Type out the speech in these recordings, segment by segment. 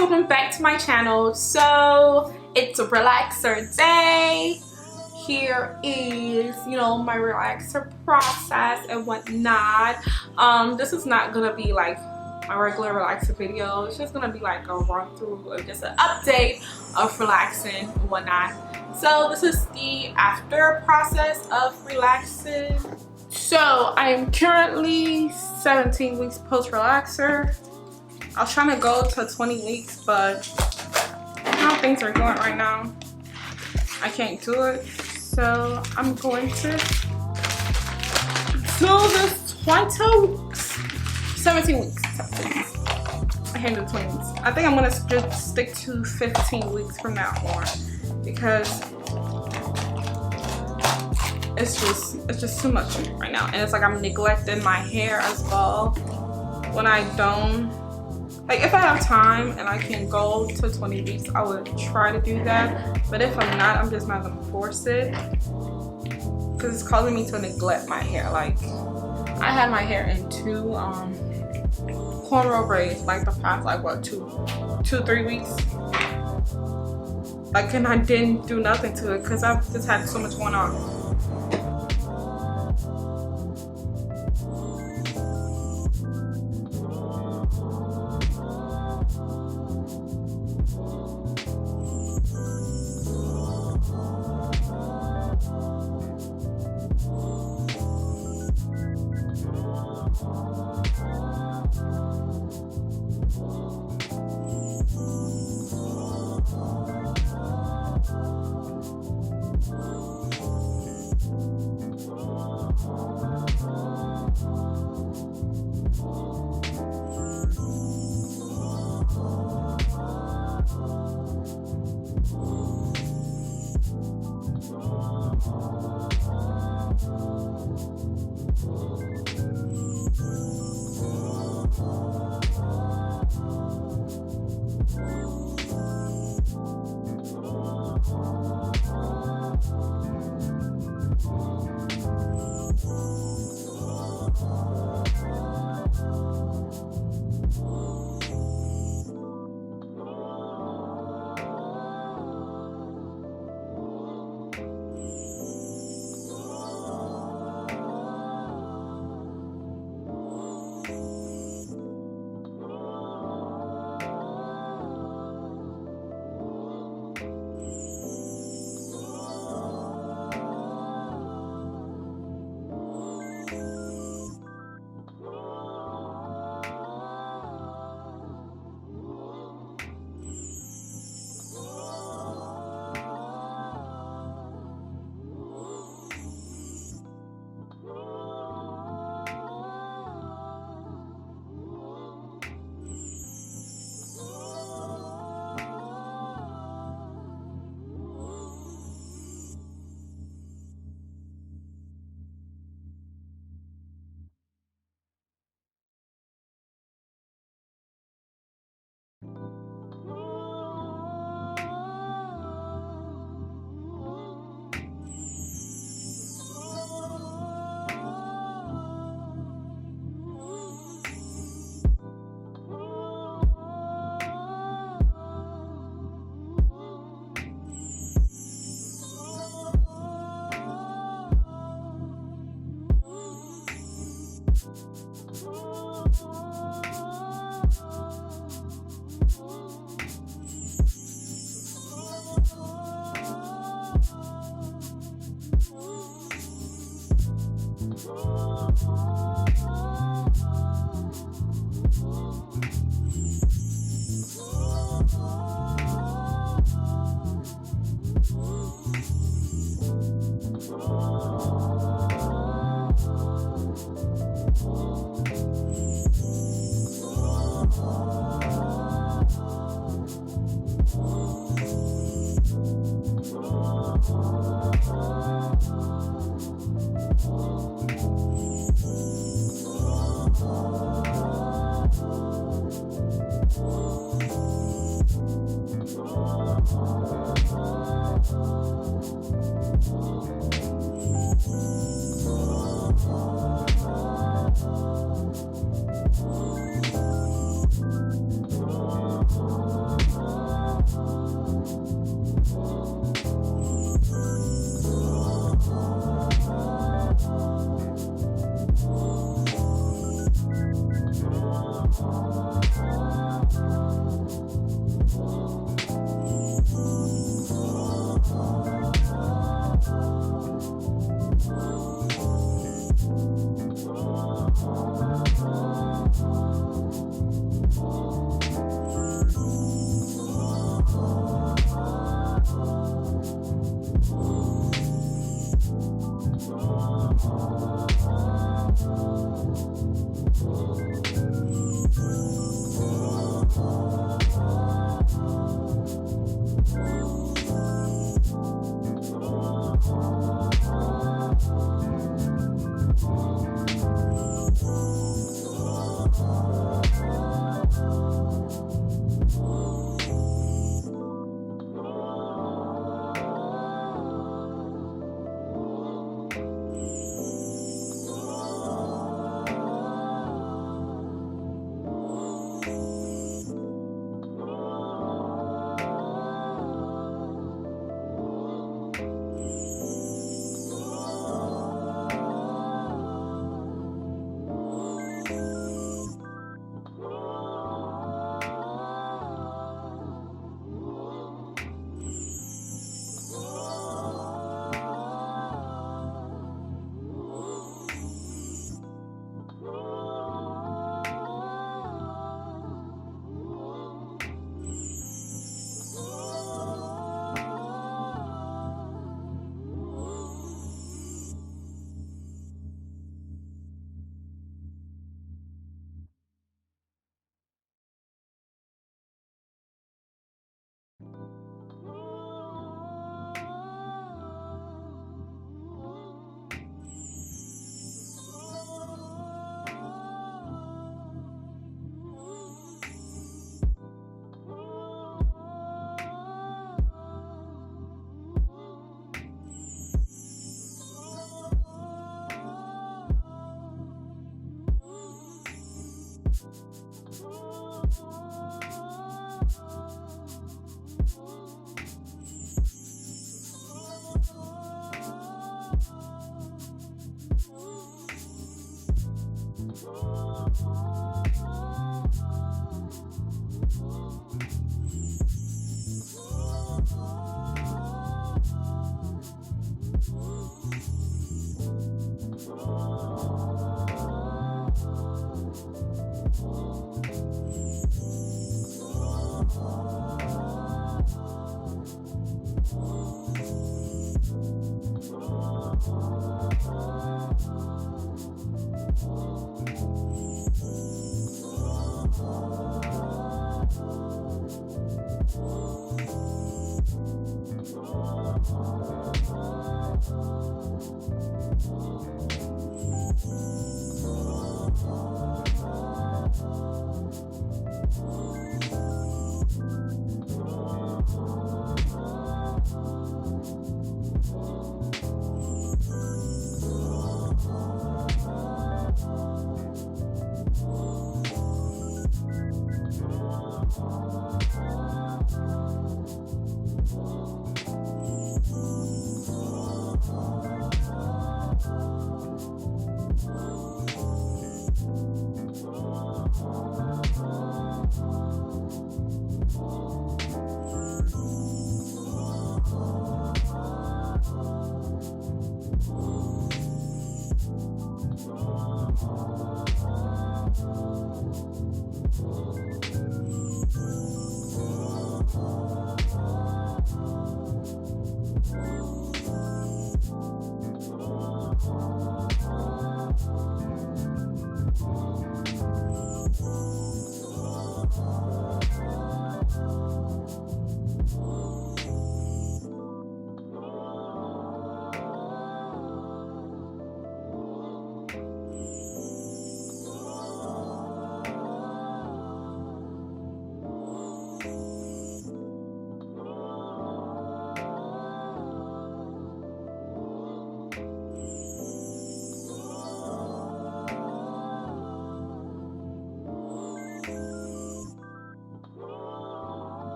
welcome back to my channel. So it's a relaxer day. Here is, my relaxer process and whatnot. This is not gonna be like my regular relaxer video. It's just gonna be like a run through or just an update of relaxing and whatnot. So this is the after process of relaxing. So I'm currently 17 weeks post relaxer. I was trying to go to 20 weeks, but how things are going right now, I can't do it. So I'm going to do this 20 weeks, 17 weeks. I can't do 20 weeks. I think I'm gonna just stick to 15 weeks from now on because it's just too much right now, and it's like I'm neglecting my hair as well when I don't. Like, if I have time and I can go to 20 weeks, I would try to do that. But if I'm not, I'm just not gonna force it because it's causing me to neglect my hair. Like, I had my hair in two cornrow braids like the past like what 3 weeks. Like, and I didn't do nothing to it because I've just had so much going on.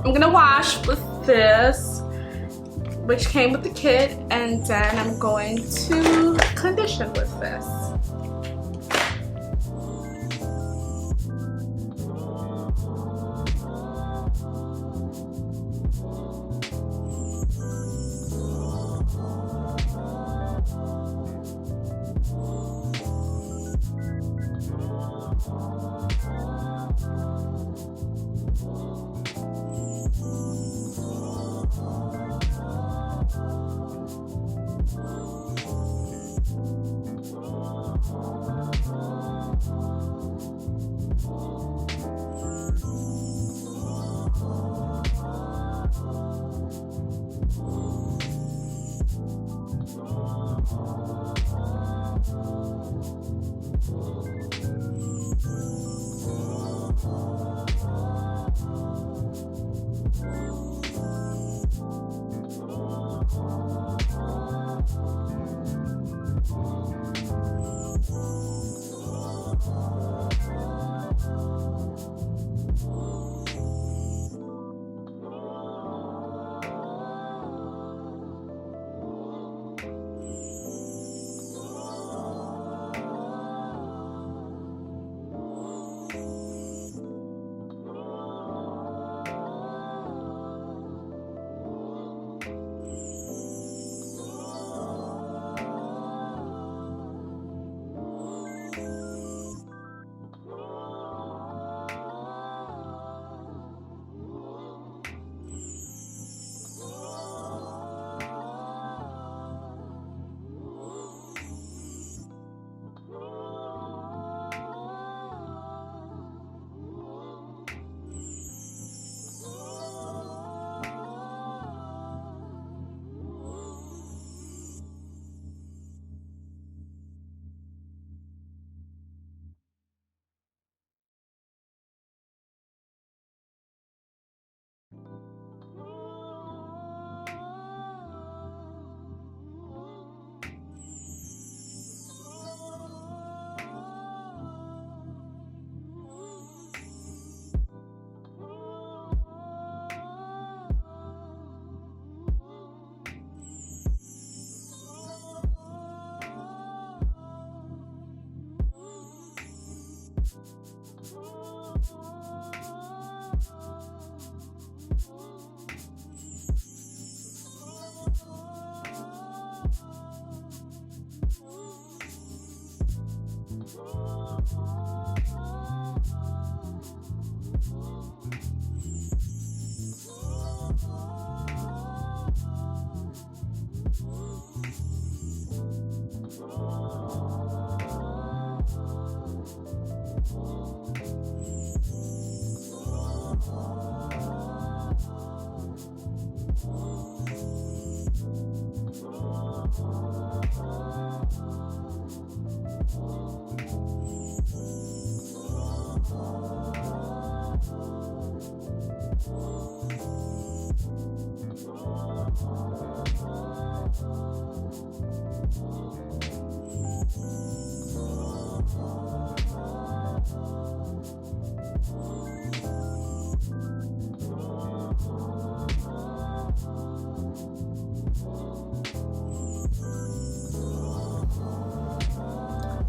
I'm gonna wash with this, which came with the kit, and then I'm going to condition with this.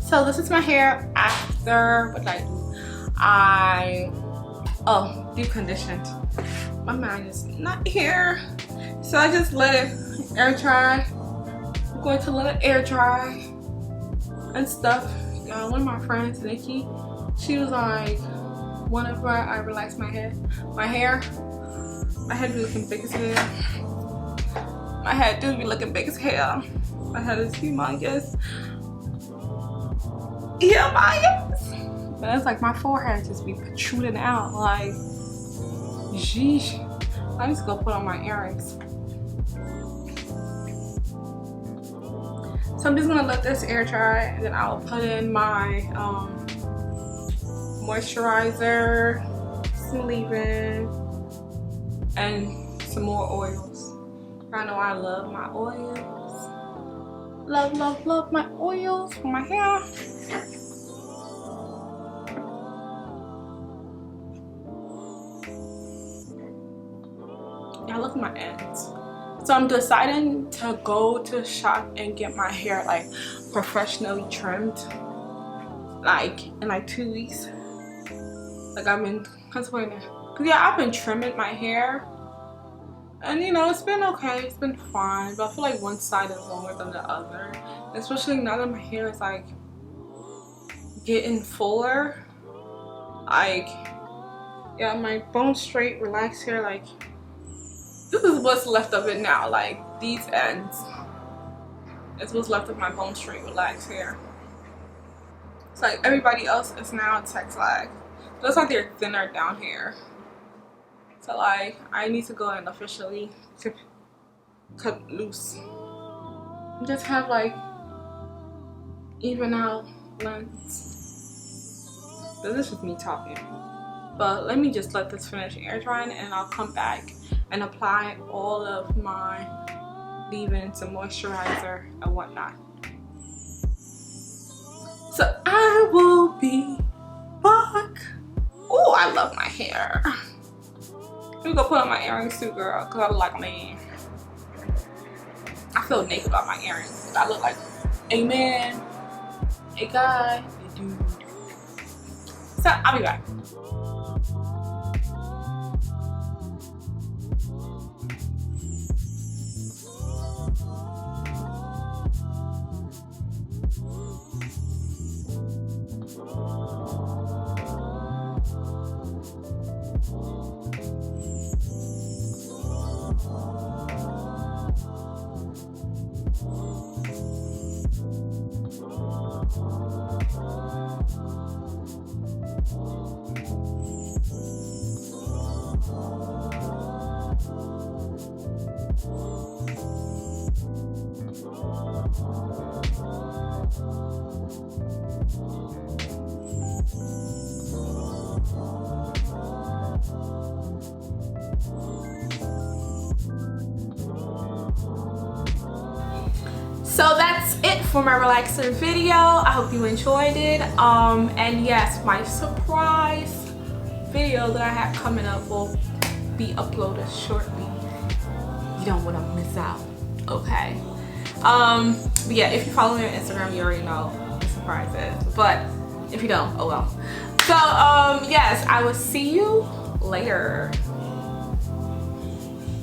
So this is my hair after what I do. Deep conditioned. My man is not here, so I just let it air dry. I'm going to let it air dry. and stuff. One of my friends, Nikki, she was like, whenever I relax my head be looking big as hell. My head do be looking big as hell. My head is humongous. Humongous. But it's like my forehead just be protruding out. Like, sheesh. I need to go put on my earrings. So I'm just gonna let this air dry, and then I'll put in my moisturizer, some leave-in, and some more oils. I know I love my oils. Love, love, love my oils for my hair. Now look at my ends. So I'm deciding to go to the shop and get my hair like professionally trimmed, like in like 2 weeks. Like I've been contemplating. Cause yeah, I've been trimming my hair, and you know, it's been okay, it's been fine. But I feel like one side is longer than the other, especially now that my hair is like getting fuller. Like, yeah, my bone straight, relaxed hair, like. This is what's left of it now, like these ends. It's what's left of my bone straight relaxed hair. It's like everybody else is now Texlax. It looks like they're thinner down here. So like I need to go and officially cut loose. And just have like even out lengths. So this is me talking. But let me just let this finish air drying, and I'll come back and apply all of my leave-ins and moisturizer and whatnot. So I will be back. Oh, I love my hair. Let me go put on my earrings too, girl, because I look like a man. I feel naked about my earrings. I look like a man, a guy, a dude. So I'll be back. So that's it for my relaxer video. I hope you enjoyed it. And yes, my surprise video that I have coming up will be uploaded shortly. You don't want to miss out, okay? But yeah, if you follow me on Instagram, you already know what the surprise is. But if you don't, oh well. So yes, I will see you later.